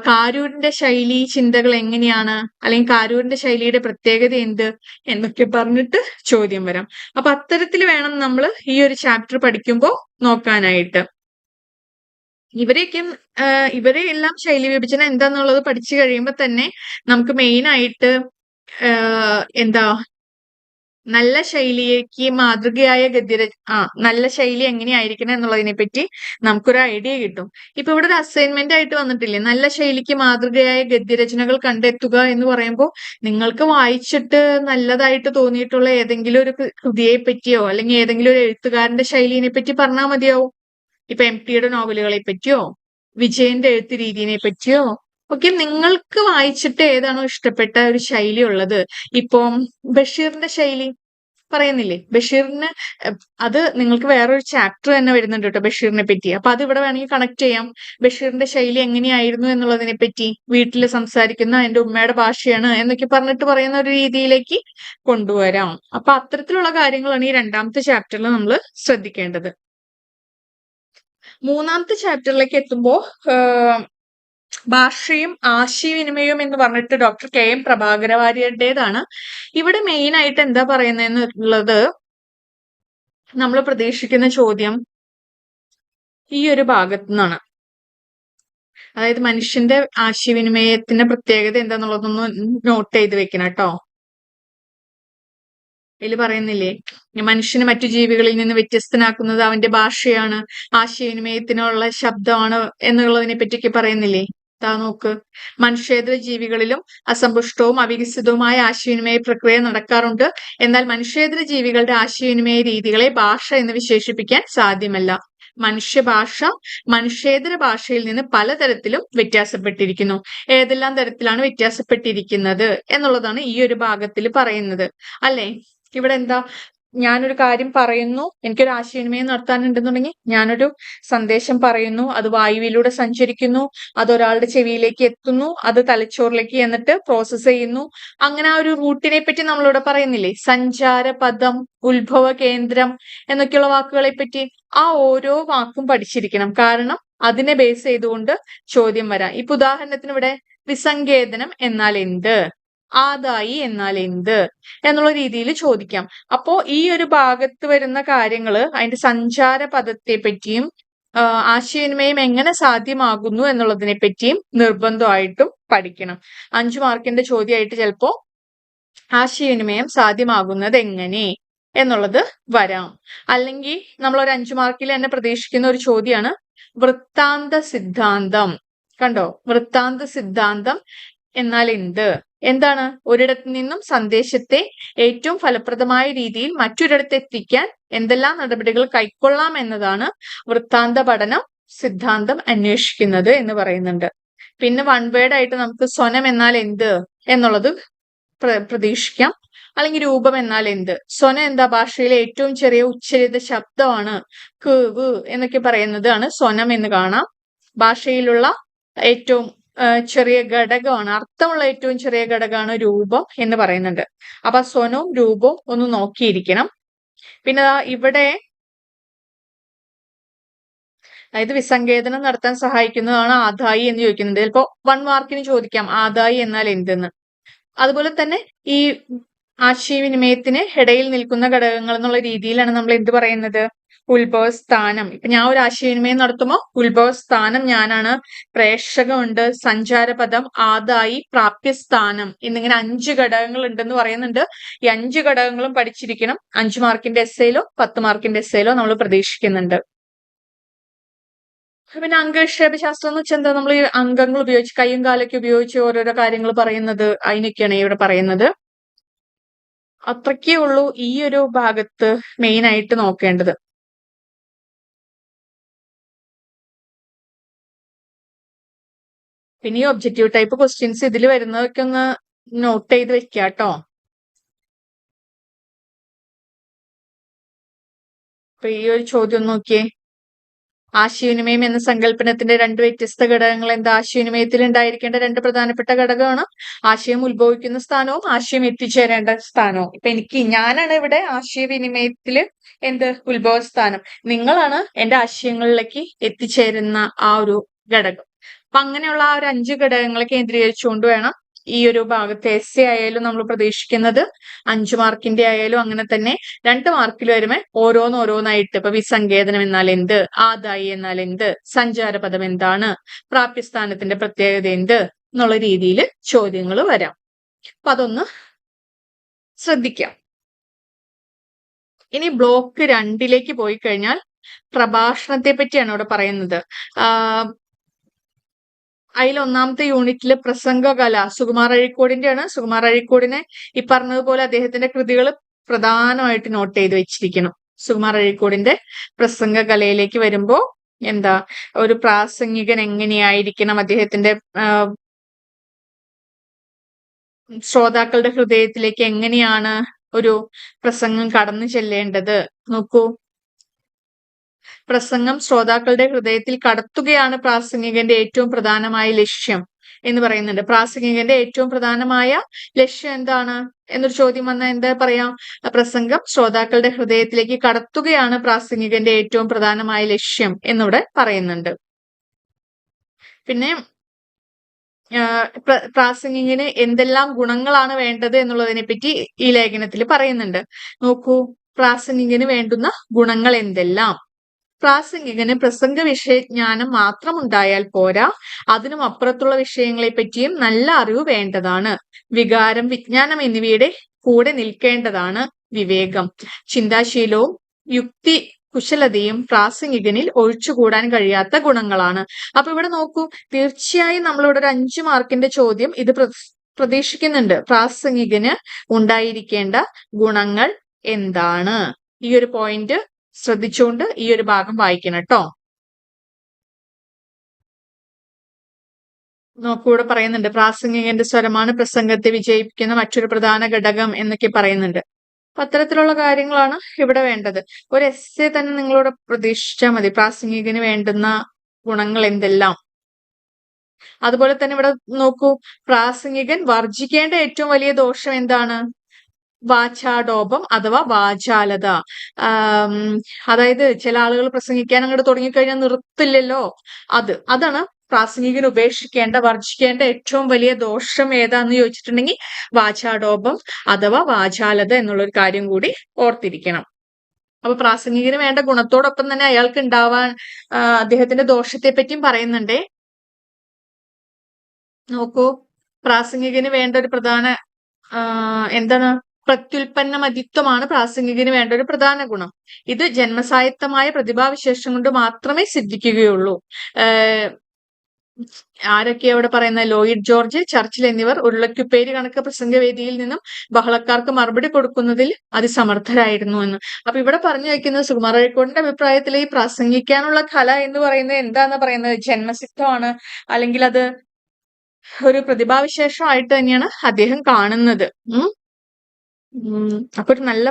കാരൂരിന്റെ ശൈലി ചിന്തകൾ എങ്ങനെയാണ്, അല്ലെങ്കിൽ കാരൂരിന്റെ ശൈലിയുടെ പ്രത്യേകത എന്ത് എന്നൊക്കെ പറഞ്ഞിട്ട് ചോദ്യം വരാം. അപ്പൊ അത്തരത്തിൽ വേണം നമ്മൾ ഈ ഒരു ചാപ്റ്റർ പഠിക്കുമ്പോൾ നോക്കാനായിട്ട്. ഇവരെ എല്ലാം ശൈലി വിഭജനം എന്താന്നുള്ളത് പഠിച്ചു കഴിയുമ്പോൾ തന്നെ നമുക്ക് മെയിൻ ആയിട്ട് എന്താ നല്ല ശൈലിക്ക് മാതൃകയായ നല്ല ശൈലി എങ്ങനെയായിരിക്കണം എന്നുള്ളതിനെ പറ്റി നമുക്കൊരു ഐഡിയ കിട്ടും. ഇപ്പൊ ഇവിടെ ഒരു അസൈൻമെന്റ് ആയിട്ട് വന്നിട്ടില്ലേ, നല്ല ശൈലിക്ക് മാതൃകയായ ഗദ്യരചനകൾ കണ്ടെത്തുക എന്ന് പറയുമ്പോൾ നിങ്ങൾക്ക് വായിച്ചിട്ട് നല്ലതായിട്ട് തോന്നിയിട്ടുള്ള ഏതെങ്കിലും ഒരു കൃതിയെ പറ്റിയോ അല്ലെങ്കിൽ ഏതെങ്കിലും ഒരു എഴുത്തുകാരന്റെ ശൈലിനെ പറ്റി പറഞ്ഞാൽ മതിയാവും. ഇപ്പൊ MTയുടെ നോവലുകളെ പറ്റിയോ വിജയന്റെ എഴുത്ത് രീതിയെ പറ്റിയോ ഒക്കെ നിങ്ങൾക്ക് വായിച്ചിട്ട് ഏതാണോ ഇഷ്ടപ്പെട്ട ഒരു ശൈലി ഉള്ളത്. ഇപ്പം ബഷീറിന്റെ ശൈലി പറയുന്നില്ലേ, ബഷീറിന് അത് നിങ്ങൾക്ക് വേറൊരു ചാപ്റ്റർ തന്നെ വരുന്നുണ്ട് കേട്ടോ ബഷീറിനെ പറ്റി. അപ്പൊ അത് ഇവിടെ വേണമെങ്കിൽ കണക്ട് ചെയ്യാം. ബഷീറിന്റെ ശൈലി എങ്ങനെയായിരുന്നു എന്നുള്ളതിനെ പറ്റി, വീട്ടിൽ സംസാരിക്കുന്ന എന്റെ ഉമ്മയുടെ ഭാഷയാണ് എന്നൊക്കെ പറഞ്ഞിട്ട് പറയുന്ന ഒരു രീതിയിലേക്ക് കൊണ്ടുവരാം. അപ്പൊ അത്തരത്തിലുള്ള കാര്യങ്ങളാണ് ഈ 2ാമത്തെ ചാപ്റ്ററിൽ നമ്മൾ ശ്രദ്ധിക്കേണ്ടത്. 3ാമത്തെ ചാപ്റ്ററിലേക്ക് എത്തുമ്പോൾ ഭാഷയും ആശയവിനിമയവും എന്ന് പറഞ്ഞിട്ട് ഡോക്ടർ KM പ്രഭാകരവാര്യരുടേതാണ്. ഇവിടെ മെയിൻ ആയിട്ട് എന്താ പറയുന്നതെന്നുള്ളത് നമ്മൾ പ്രതീക്ഷിക്കുന്ന ചോദ്യം ഈ ഒരു ഭാഗത്തു നിന്നാണ്. അതായത് മനുഷ്യന്റെ ആശയവിനിമയത്തിന്റെ പ്രത്യേകത എന്താന്നുള്ളതൊന്ന് നോട്ട് ചെയ്ത് വെക്കണം കേട്ടോ. ഇതിൽ പറയുന്നില്ലേ, മനുഷ്യന് മറ്റു ജീവികളിൽ നിന്ന് വ്യത്യസ്തനാക്കുന്നത് അവന്റെ ഭാഷയാണ്, ആശയവിനിമയത്തിനുള്ള ശബ്ദമാണ് എന്നുള്ളതിനെ പറ്റിയൊക്കെ പറയുന്നില്ലേ. നോക്ക്, മനുഷ്യേതര ജീവികളിലും അസമ്പുഷ്ടവും അവികസിതവുമായ ആശയവിനിമയ പ്രക്രിയ നടക്കാറുണ്ട്. എന്നാൽ മനുഷ്യേതര ജീവികളുടെ ആശയവിനിമയ രീതികളെ ഭാഷ എന്ന് വിശേഷിപ്പിക്കാൻ സാധ്യമല്ല. മനുഷ്യഭാഷ മനുഷ്യേതര ഭാഷയിൽ നിന്ന് പലതരത്തിലും വ്യത്യാസപ്പെട്ടിരിക്കുന്നു. ഏതെല്ലാം തരത്തിലാണ് വ്യത്യാസപ്പെട്ടിരിക്കുന്നത് എന്നുള്ളതാണ് ഈ ഒരു ഭാഗത്തിൽ പറയുന്നത് അല്ലെ. ഇവിടെ എന്താ, ഞാനൊരു കാര്യം പറയുന്നു, എനിക്കൊരു ആശയവിനിമയം നടത്താനുണ്ടെന്നുണ്ടെങ്കിൽ ഞാനൊരു സന്ദേശം പറയുന്നു, അത് വായുവിലൂടെ സഞ്ചരിക്കുന്നു, അത് ഒരാളുടെ ചെവിയിലേക്ക് എത്തുന്നു, അത് തലച്ചോറിലേക്ക് എന്നിട്ട് പ്രോസസ്സ് ചെയ്യുന്നു. അങ്ങനെ ആ ഒരു റൂട്ടിനെ പറ്റി നമ്മളിവിടെ പറയുന്നില്ലേ? സഞ്ചാരപഥം, ഉത്ഭവ കേന്ദ്രം എന്നൊക്കെയുള്ള വാക്കുകളെ പറ്റി ആ ഓരോ വാക്കും പഠിച്ചിരിക്കണം. കാരണം അതിനെ ബേസ് ചെയ്തുകൊണ്ട് ചോദ്യം വരാം. ഇപ്പൊ ഉദാഹരണത്തിന് ഇവിടെ വിസങ്കേതനം എന്നാൽ എന്ത്, ആദായി എന്നാൽ എന്ത് എന്നുള്ള രീതിയിൽ ചോദിക്കാം. അപ്പോ ഈ ഒരു ഭാഗത്ത് വരുന്ന കാര്യങ്ങള് അതിന്റെ സഞ്ചാര പദത്തെ പറ്റിയും ആശയവിനിമയം എങ്ങനെ സാധ്യമാകുന്നു എന്നുള്ളതിനെ പറ്റിയും നിർബന്ധമായിട്ടും പഠിക്കണം. 5 മാർക്കിന്റെ ചോദ്യമായിട്ട് ചിലപ്പോ ആശയവിനിമയം സാധ്യമാകുന്നത് എങ്ങനെ എന്നുള്ളത് വരാം. അല്ലെങ്കിൽ നമ്മൾ ഒരു 5 മാർക്കിൽ തന്നെ പ്രതീക്ഷിക്കുന്ന ഒരു ചോദ്യമാണ് വൃത്താന്ത സിദ്ധാന്തം. കണ്ടോ? വൃത്താന്ത സിദ്ധാന്തം എന്നാൽ എന്ത്? എന്താണ്? ഒരിടത്തു നിന്നും സന്ദേശത്തെ ഏറ്റവും ഫലപ്രദമായ രീതിയിൽ മറ്റൊരിടത്ത് എത്തിക്കാൻ എന്തെല്ലാം നടപടികൾ കൈക്കൊള്ളാം എന്നതാണ് വൃത്താന്ത പഠനം സിദ്ധാന്തം അന്വേഷിക്കുന്നത് എന്ന് പറയുന്നുണ്ട്. പിന്നെ വൺ വേർഡ് ആയിട്ട് നമുക്ക് സ്വനം എന്നാൽ എന്ത് എന്നുള്ളത് പ്രതീക്ഷിക്കാം. അല്ലെങ്കിൽ രൂപം എന്നാൽ എന്ത്? സ്വനം എന്താ? ഭാഷയിലെ ഏറ്റവും ചെറിയ ഉച്ചരിത ശബ്ദമാണ്. ക് വ് എന്നൊക്കെ പറയുന്നതാണ് സ്വനം എന്ന് കാണാം. ഭാഷയിലുള്ള ഏറ്റവും ചെറിയ ഘടകമാണ്, അർത്ഥമുള്ള ഏറ്റവും ചെറിയ ഘടകമാണ് രൂപം എന്ന് പറയുന്നുണ്ട്. അപ്പൊ സ്വനവും രൂപവും ഒന്ന് നോക്കിയിരിക്കണം. പിന്നെ ഇവിടെ അതായത് വിസങ്കേതനം നടത്താൻ സഹായിക്കുന്നതാണ് ആദായി എന്ന് ചോദിക്കുന്നുണ്ട്. ചിലപ്പോ 1 മാർക്കിന് ചോദിക്കാം ആദായി എന്നാൽ എന്തെന്ന്. അതുപോലെ തന്നെ ഈ ആശയവിനിമയത്തിന് ഇടയിൽ നിൽക്കുന്ന ഘടകങ്ങൾ എന്നുള്ള രീതിയിലാണ് നമ്മൾ എന്ത് പറയുന്നത്? ഉത്ഭവസ്ഥാനം. ഇപ്പൊ ഞാൻ ഒരു ആശയവിനിമയം നടത്തുമ്പോൾ ഉത്ഭവസ്ഥാനം ഞാനാണ്, പ്രേക്ഷകമുണ്ട്, സഞ്ചാരപഥം, ആദായി, പ്രാപ്യസ്ഥാനം എന്നിങ്ങനെ 5 ഘടകങ്ങൾ ഉണ്ടെന്ന് പറയുന്നുണ്ട്. ഈ 5 ഘടകങ്ങളും പഠിച്ചിരിക്കണം. 5 മാർക്കിന്റെ എസ്സേയിലോ 10 മാർക്കിന്റെ എസ്സേയിലോ നമ്മൾ പ്രതീക്ഷിക്കുന്നുണ്ട്. പിന്നെ അംഗവിക്ഷേപശാസ്ത്രം എന്ന് വെച്ചാൽ എന്താ? നമ്മൾ ഈ അംഗങ്ങൾ ഉപയോഗിച്ച് കൈയും കാലൊക്കെ ഉപയോഗിച്ച് ഓരോരോ കാര്യങ്ങൾ പറയുന്നത്, അതിനൊക്കെയാണ് ഇവിടെ പറയുന്നത്. അത്രയ്ക്കേ ഉള്ളൂ ഈ ഒരു ഭാഗത്ത് മെയിൻ ആയിട്ട് നോക്കേണ്ടത്. പിന്നെ ഈ ഒബ്ജക്റ്റീവ് ടൈപ്പ് ക്വസ്റ്റ്യൻസ് ഇതിൽ വരുന്നതൊക്കെ ഒന്ന് നോട്ട് ചെയ്ത് വെക്കാട്ടോ. അപ്പൊ ഈ ഒരു ചോദ്യം നോക്കിയേ. ആശയവിനിമയം എന്ന സങ്കല്പനത്തിന്റെ 2 വ്യത്യസ്ത ഘടകങ്ങൾ എന്താ? ആശയവിനിമയത്തിൽ ഉണ്ടായിരിക്കേണ്ട 2 പ്രധാനപ്പെട്ട ഘടകമാണ് ആശയം ഉത്ഭവിക്കുന്ന സ്ഥാനവും ആശയം എത്തിച്ചേരേണ്ട സ്ഥാനവും. ഇപ്പൊ ഞാനാണ് ഇവിടെ ആശയവിനിമയത്തില് എന്ത് ഉത്ഭവസ്ഥാനം, നിങ്ങളാണ് എന്റെ ആശയങ്ങളിലേക്ക് എത്തിച്ചേരുന്ന ആ ഒരു ഘടകം. അപ്പൊ അങ്ങനെയുള്ള ആ ഒരു 5 ഘടകങ്ങളെ കേന്ദ്രീകരിച്ചുകൊണ്ട് വേണം ഈ ഒരു ഭാഗത്തെ എസ്സേ ആയാലും നമ്മൾ പ്രതീക്ഷിക്കുന്നത്. 5 മാർക്കിന്റെ ആയാലും അങ്ങനെ തന്നെ 2 മാർക്കിൽ വരുമ്പോ ഓരോന്നായിട്ട് ഇപ്പൊ വിസങ്കേതനം എന്നാൽ എന്ത്, ആദായി എന്നാൽ എന്ത്, സഞ്ചാരപദം എന്താണ്, പ്രാപ്യസ്ഥാനത്തിന്റെ പ്രത്യേകത എന്ത് എന്നുള്ള രീതിയിൽ ചോദ്യങ്ങൾ വരാം. അപ്പൊ അതൊന്ന് ശ്രദ്ധിക്കാം. ഇനി ബ്ലോക്ക് 2ലേക്ക് പോയി കഴിഞ്ഞാൽ പ്രഭാഷണത്തെ പറ്റിയാണ് ഇവിടെ പറയുന്നത്. അതിൽ 1ാമത്തെ യൂണിറ്റില് പ്രസംഗകല സുകുമാർ അഴീക്കോടിന്റെയാണ്. സുകുമാർ അഴീക്കോടിനെ ഈ പറഞ്ഞതുപോലെ അദ്ദേഹത്തിന്റെ കൃതികൾ പ്രധാനമായിട്ട് നോട്ട് ചെയ്ത് വെച്ചിരിക്കണം. സുകുമാർ അഴീക്കോടിന്റെ പ്രസംഗകലയിലേക്ക് വരുമ്പോ എന്താ, ഒരു പ്രാസംഗികൻ എങ്ങനെയായിരിക്കണം, അദ്ദേഹത്തിന്റെ ശ്രോതാക്കളുടെ ഹൃദയത്തിലേക്ക് എങ്ങനെയാണ് ഒരു പ്രസംഗം കടന്നു ചെല്ലേണ്ടത്. നോക്കൂ, പ്രസംഗം ശ്രോതാക്കളുടെ ഹൃദയത്തിൽ കടത്തുകയാണ് പ്രാസംഗികന്റെ ഏറ്റവും പ്രധാനമായ ലക്ഷ്യം എന്ന് പറയുന്നുണ്ട്. പ്രാസംഗികന്റെ ഏറ്റവും പ്രധാനമായ ലക്ഷ്യം എന്താണ് എന്നൊരു ചോദ്യം വന്നാൽ എന്താ പറയാം? പ്രസംഗം ശ്രോതാക്കളുടെ ഹൃദയത്തിലേക്ക് കടത്തുകയാണ് പ്രാസംഗികന്റെ ഏറ്റവും പ്രധാനമായ ലക്ഷ്യം എന്നിവിടെ പറയുന്നുണ്ട്. പിന്നെ പ്രാസംഗികന് എന്തെല്ലാം ഗുണങ്ങളാണ് വേണ്ടത് എന്നുള്ളതിനെ പറ്റി ഈ ലേഖനത്തിൽ പറയുന്നുണ്ട്. നോക്കൂ, പ്രാസംഗികന് വേണ്ടുന്ന ഗുണങ്ങൾ എന്തെല്ലാം. പ്രാസംഗികന് പ്രസംഗ വിഷയജ്ഞാനം മാത്രം ഉണ്ടായാൽ പോരാ, അതിനും അപ്പുറത്തുള്ള വിഷയങ്ങളെ പറ്റിയും നല്ല അറിവ് വേണ്ടതാണ്. വികാരം, വിജ്ഞാനം എന്നിവയുടെ കൂടെ നിൽക്കേണ്ടതാണ് വിവേകം. ചിന്താശീലവും യുക്തി കുശലതയും പ്രാസംഗികനിൽ ഒഴിച്ചുകൂടാൻ കഴിയാത്ത ഗുണങ്ങളാണ്. അപ്പൊ ഇവിടെ നോക്കൂ, തീർച്ചയായും നമ്മളിവിടെ ഒരു 5 മാർക്കിന്റെ ചോദ്യം ഇത് പ്രതീക്ഷിക്കുന്നുണ്ട്. പ്രാസംഗികന് ഉണ്ടായിരിക്കേണ്ട ഗുണങ്ങൾ എന്താണ്? ഈ ഒരു പോയിന്റ് ശ്രദ്ധിച്ചുകൊണ്ട് ഈ ഒരു ഭാഗം വായിക്കണം കേട്ടോ. നോക്കൂ, ഇവിടെ പറയുന്നുണ്ട് പ്രാസംഗികന്റെ സ്വരമാണ് പ്രസംഗത്തെ വിജയിപ്പിക്കുന്ന മറ്റൊരു പ്രധാന ഘടകം എന്നൊക്കെ പറയുന്നുണ്ട്. അപ്പൊ അത്തരത്തിലുള്ള കാര്യങ്ങളാണ് ഇവിടെ വേണ്ടത്. ഒരു എസ്സേ തന്നെ നിങ്ങളിവിടെ പ്രതീക്ഷിച്ചാൽ മതി. പ്രാസംഗികന് വേണ്ടുന്ന ഗുണങ്ങൾ എന്തെല്ലാം. അതുപോലെ തന്നെ ഇവിടെ നോക്കൂ, പ്രാസംഗികൻ വർജിക്കേണ്ട ഏറ്റവും വലിയ ദോഷം എന്താണ്? വാചാടോപം അഥവാ വാചാലത. ആം, അതായത് ചില ആളുകൾ പ്രസംഗിക്കാൻ അങ്ങോട്ട് തുടങ്ങിക്കഴിഞ്ഞാൽ നിർത്തില്ലല്ലോ. അതാണ് പ്രാസംഗികൻ ഉപേക്ഷിക്കേണ്ട, വർജിക്കേണ്ട ഏറ്റവും വലിയ ദോഷം ഏതാന്ന് ചോദിച്ചിട്ടുണ്ടെങ്കിൽ വാചാടോപം അഥവാ വാചാലത എന്നുള്ളൊരു കാര്യം കൂടി ഓർത്തിരിക്കണം. അപ്പൊ പ്രാസംഗികന് വേണ്ട ഗുണത്തോടൊപ്പം തന്നെ അയാൾക്ക് ഉണ്ടാവാൻ അദ്ദേഹത്തിന്റെ ദോഷത്തെ പറ്റിയും പറയുന്നുണ്ടേ. നോക്കൂ, പ്രാസംഗികന് വേണ്ട ഒരു പ്രധാന എന്താണ്, പ്രത്യുൽപ്പന്ന മതിത്വമാണ് പ്രാസംഗികന് വേണ്ട ഒരു പ്രധാന ഗുണം. ഇത് ജന്മസായത്തമായ പ്രതിഭാവിശേഷം കൊണ്ട് മാത്രമേ സിദ്ധിക്കുകയുള്ളൂ. ആരൊക്കെയാ ഇവിടെ പറയുന്നത്? ലോയിഡ് ജോർജ്, ചർച്ചിൽ എന്നിവർ ഉരുളക്കുപ്പേര് കണക്ക് പ്രസംഗവേദിയിൽ നിന്നും ബഹളക്കാർക്ക് മറുപടി കൊടുക്കുന്നതിൽ അതിസമർത്ഥരായിരുന്നു എന്ന്. അപ്പൊ ഇവിടെ പറഞ്ഞു വെക്കുന്നത്, സുകുമാർ അഴീക്കോടിന്റെ അഭിപ്രായത്തിൽ ഈ പ്രസംഗിക്കാനുള്ള കല എന്ന് പറയുന്നത് എന്താന്ന് പറയുന്നത് ജന്മസിദ്ധമാണ്, അല്ലെങ്കിൽ അത് ഒരു പ്രതിഭാവിശേഷമായിട്ട് തന്നെയാണ് അദ്ദേഹം കാണുന്നത്. അപ്പൊ ഒരു നല്ല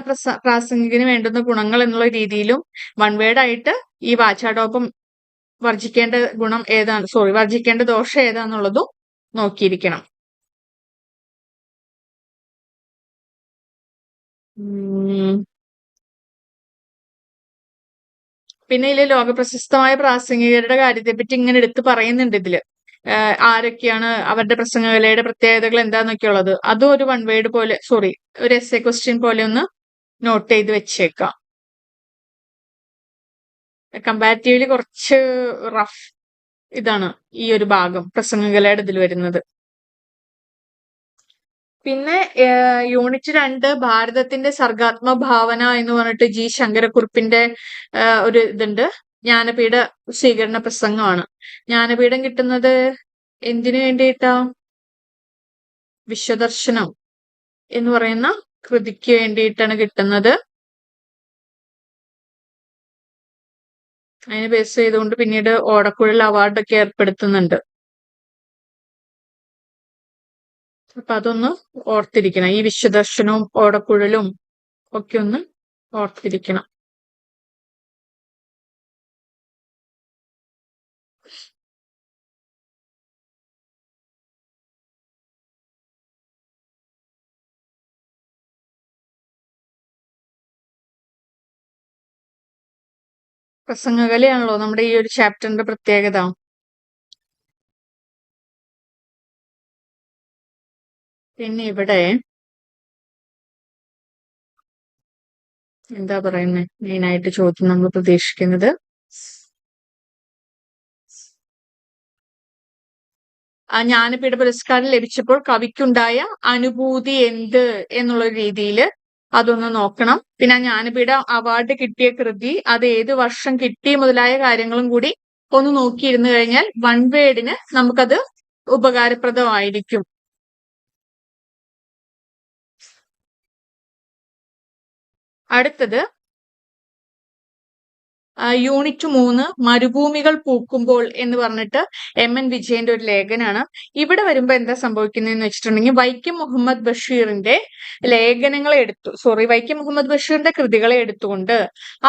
പ്രാസംഗികന് വേണ്ടുന്ന ഗുണങ്ങൾ എന്നുള്ള രീതിയിലും വൺ വേർഡ് ആയിട്ട് ഈ വാചാടോപം വർജിക്കേണ്ട ഗുണം ഏതാണ്, വർജിക്കേണ്ട ദോഷം ഏതാന്നുള്ളതും നോക്കിയിരിക്കണം. പിന്നെ ഇതില് ലോകപ്രശസ്തമായ പ്രാസംഗികരുടെ കാര്യത്തെ പറ്റി ഇങ്ങനെ എടുത്ത് പറയുന്നുണ്ട് ഇതില്. ആരൊക്കെയാണ്, അവരുടെ പ്രസംഗകലയുടെ പ്രത്യേകതകൾ എന്താന്നൊക്കെ ഉള്ളത്. അതും ഒരു വൺ വേർഡ് പോലെ, ഒരു എസ്സേ ക്വസ്റ്റ്യൻ പോലെ ഒന്ന് നോട്ട് ചെയ്ത് വെച്ചേക്കാം. കമ്പാരിറ്റീവ്ലി കുറച്ച് റഫ് ഇതാണ് ഈ ഒരു ഭാഗം പ്രസംഗകലയുടെ ഇതിൽ വരുന്നത്. പിന്നെ യൂണിറ്റ് 2 ഭാരതത്തിന്റെ സർഗാത്മക ഭാവന എന്ന് പറഞ്ഞിട്ട് ജി ശങ്കരക്കുറുപ്പിന്റെ ഒരു ഇതുണ്ട്. ജ്ഞാനപീഠ സ്വീകരണ പ്രസംഗമാണ്. ജ്ഞാനപീഠം കിട്ടുന്നത് എന്തിനു വേണ്ടിയിട്ടാ? വിശ്വദർശനം എന്ന് പറയുന്ന കൃതിക്ക് വേണ്ടിയിട്ടാണ് കിട്ടുന്നത്. അതിനെ ബേസ് ചെയ്തുകൊണ്ട് പിന്നീട് ഓടക്കുഴൽ അവാർഡൊക്കെ ഏർപ്പെടുത്തുന്നുണ്ട്. അപ്പൊ അതൊന്ന് ഓർത്തിരിക്കണം. ഈ വിശ്വദർശനവും ഓടക്കുഴലും ഒക്കെ ഒന്ന് ഓർത്തിരിക്കണം. പ്രസംഗകലയാണല്ലോ നമ്മുടെ ഈ ഒരു ചാപ്റ്ററിന്റെ പ്രത്യേകത. പിന്നെ ഇവിടെ എന്താ പറയുന്നത്, മെയിനായിട്ട് ചോദ്യം നമ്മൾ പ്രതീക്ഷിക്കുന്നത് ജ്ഞാനപീഠ പുരസ്കാരം ലഭിച്ചപ്പോൾ കവിക്കുണ്ടായ അനുഭൂതി എന്ത് എന്നുള്ള രീതിയിൽ അതൊന്ന് നോക്കണം. പിന്നെ ജ്ഞാനപീഠ അവാർഡ് കിട്ടിയ കൃതി, അത് ഏത് വർഷം കിട്ടി മുതലായ കാര്യങ്ങളും കൂടി ഒന്ന് നോക്കിയിരുന്നു കഴിഞ്ഞാൽ വൺ വേർഡിന് നമുക്കത് ഉപകാരപ്രദമായിരിക്കും. അടുത്തത് യൂണിറ്റ് 3 മരുഭൂമികൾ പൂക്കുമ്പോൾ എന്ന് പറഞ്ഞിട്ട് MN വിജയന്റെ ഒരു ലേഖനാണ്. ഇവിടെ വരുമ്പോ എന്താ സംഭവിക്കുന്നതെന്ന് വെച്ചിട്ടുണ്ടെങ്കിൽ വൈക്കം മുഹമ്മദ് ബഷീറിന്റെ വൈക്കം മുഹമ്മദ് ബഷീറിന്റെ കൃതികളെ എടുത്തുകൊണ്ട്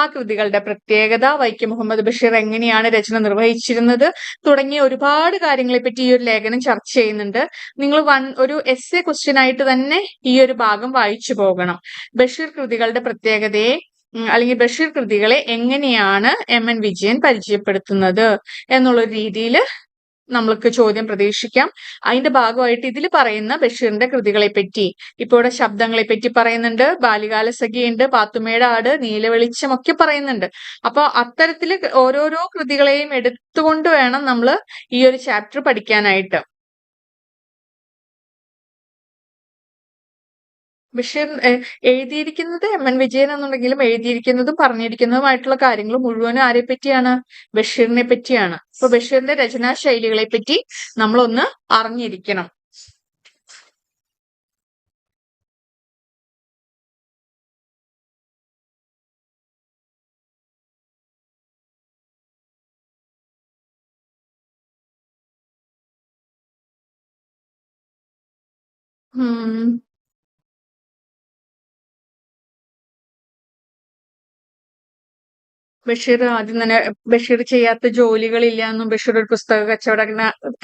ആ കൃതികളുടെ പ്രത്യേകത, വൈക്കം മുഹമ്മദ് ബഷീർ എങ്ങനെയാണ് രചന നിർവഹിച്ചിരുന്നത് തുടങ്ങിയ ഒരുപാട് കാര്യങ്ങളെ പറ്റി ഈ ഒരു ലേഖനം ചർച്ച ചെയ്യുന്നുണ്ട്. നിങ്ങൾ ഒരു എസ്സേ ക്വസ്റ്റ്യൻ ആയിട്ട് തന്നെ ഈ ഒരു ഭാഗം വായിച്ചു പോകണം. ബഷീർ കൃതികളുടെ പ്രത്യേകതയെ അല്ലെങ്കിൽ ബഷീർ കൃതികളെ എങ്ങനെയാണ് MN വിജയൻ പരിചയപ്പെടുത്തുന്നത് എന്നുള്ള രീതിയിൽ നമ്മൾക്ക് ചോദ്യം പ്രതീക്ഷിക്കാം. അതിന്റെ ഭാഗമായിട്ട് ഇതിൽ പറയുന്ന ബഷീറിന്റെ കൃതികളെ പറ്റി, ഇപ്പൊ ഇവിടെ ശബ്ദങ്ങളെ പറ്റി പറയുന്നുണ്ട്, ബാല്യകാല സഖിയുണ്ട്, പാത്തുമ്മയുടെ ആട്, നീലവെളിച്ചം ഒക്കെ പറയുന്നുണ്ട്. അപ്പൊ അത്തരത്തില് ഓരോരോ കൃതികളെയും എടുത്തുകൊണ്ട് വേണം നമ്മൾ ഈ ഒരു ചാപ്റ്റർ പഠിക്കാനായിട്ട്. ബഷീർ എഴുതിയിരിക്കുന്നത് MN വിജയൻ എന്നുണ്ടെങ്കിലും എഴുതിയിരിക്കുന്നതും പറഞ്ഞിരിക്കുന്നതുമായിട്ടുള്ള കാര്യങ്ങൾ മുഴുവനും ആരെ പറ്റിയാണ്? ബഷീറിനെ പറ്റിയാണ്. അപ്പൊ ബഷീറിന്റെ രചനാ ശൈലികളെ പറ്റി നമ്മളൊന്ന് അറിഞ്ഞിരിക്കണം. ബഷീർ ആദ്യം തന്നെ ബഷീർ ചെയ്യാത്ത ജോലികളില്ല എന്നും ബഷീർ ഒരു പുസ്തക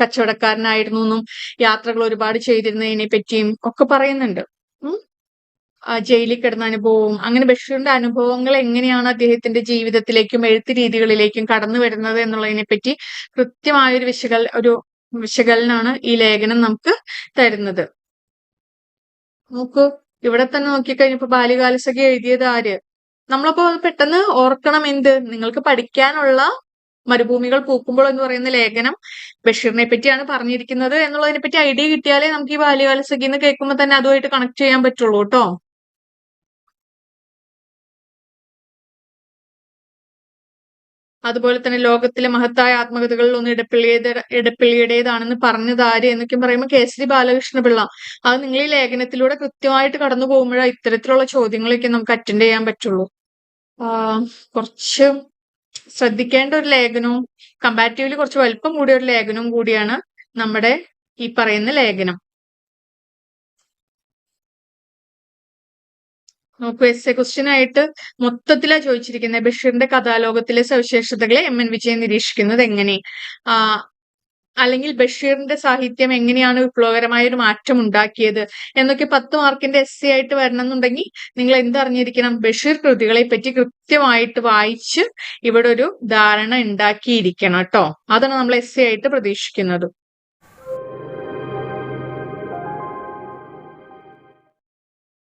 കച്ചവടക്കാരനായിരുന്നു എന്നും യാത്രകൾ ഒരുപാട് ചെയ്തിരുന്നതിനെ പറ്റിയും ഒക്കെ പറയുന്നുണ്ട്. ജയിലിൽ കിടന്ന അനുഭവവും അങ്ങനെ ബഷീറിന്റെ അനുഭവങ്ങൾ എങ്ങനെയാണ് അദ്ദേഹത്തിന്റെ ജീവിതത്തിലേക്കും എഴുത്ത് രീതികളിലേക്കും കടന്നു വരുന്നത് എന്നുള്ളതിനെ പറ്റി കൃത്യമായ ഒരു വിശകലനാണ് ഈ ലേഖനം നമുക്ക് തരുന്നത്. നോക്കൂ, ഇവിടെ തന്നെ നോക്കിക്കഴിഞ്ഞപ്പോ ബാല്യകാലസഖി എഴുതിയത് ആര്? നമ്മളപ്പോ പെട്ടെന്ന് ഓർക്കണം എന്ത്, നിങ്ങൾക്ക് പഠിക്കാനുള്ള മരുഭൂമികൾ പൂക്കുമ്പോൾ എന്ന് പറയുന്ന ലേഖനം ബഷീറിനെ പറ്റിയാണ് പറഞ്ഞിരിക്കുന്നത് എന്നുള്ളതിനെ പറ്റി ഐഡിയ കിട്ടിയാലേ നമുക്ക് ഈ ബാല്യകാലസഖി എന്ന് കേൾക്കുമ്പോൾ തന്നെ അതുമായിട്ട് കണക്ട് ചെയ്യാൻ പറ്റുള്ളൂ കേട്ടോ. അതുപോലെ തന്നെ ലോകത്തിലെ മഹത്തായ ആത്മകഥകളിൽ ഒന്ന് ഇടപ്പള്ളിയുടേതാണെന്ന് പറഞ്ഞത് ആര് എന്നൊക്കെ പറയുമ്പോൾ കേസരി ബാലകൃഷ്ണപിള്ള. അത് നിങ്ങൾ ഈ ലേഖനത്തിലൂടെ കൃത്യമായിട്ട് കടന്നു പോകുമ്പോഴാണ് ഇത്തരത്തിലുള്ള ചോദ്യങ്ങളൊക്കെ നമുക്ക് അറ്റൻഡ് ചെയ്യാൻ പറ്റുള്ളൂ. കുറച്ച് ശ്രദ്ധിക്കേണ്ട ഒരു ലേഖനവും കമ്പാരിറ്റീവ്ലി കുറച്ച് വലിപ്പം കൂടിയ ഒരു ലേഖനവും കൂടിയാണ് നമ്മുടെ ഈ പറയുന്ന ലേഖനം. നോക്കൂ, എസ് എ ക്വസ്റ്റ്യൻ ആയിട്ട് മൊത്തത്തിലാ ചോദിച്ചിരിക്കുന്നത്. ബഷീറിന്റെ കഥാലോകത്തിലെ സവിശേഷതകളെ MN വിജയൻ നിരീക്ഷിക്കുന്നത് എങ്ങനെ? അല്ലെങ്കിൽ ബഷീറിന്റെ സാഹിത്യം എങ്ങനെയാണ് വിപ്ലവകരമായ ഒരു മാറ്റം ഉണ്ടാക്കിയത് എന്നൊക്കെ 10 മാർക്കിന്റെ എസ്സേ ആയിട്ട് വരണമെന്നുണ്ടെങ്കിൽ നിങ്ങൾ എന്തറിഞ്ഞിരിക്കണം? ബഷീർ കൃതികളെ പറ്റി കൃത്യമായിട്ട് വായിച്ച് ഇവിടെ ഒരു ധാരണ ഉണ്ടാക്കിയിരിക്കണം കേട്ടോ. അതാണ് നമ്മൾ എസ്സേ ആയിട്ട് പ്രതീക്ഷിക്കുന്നത്.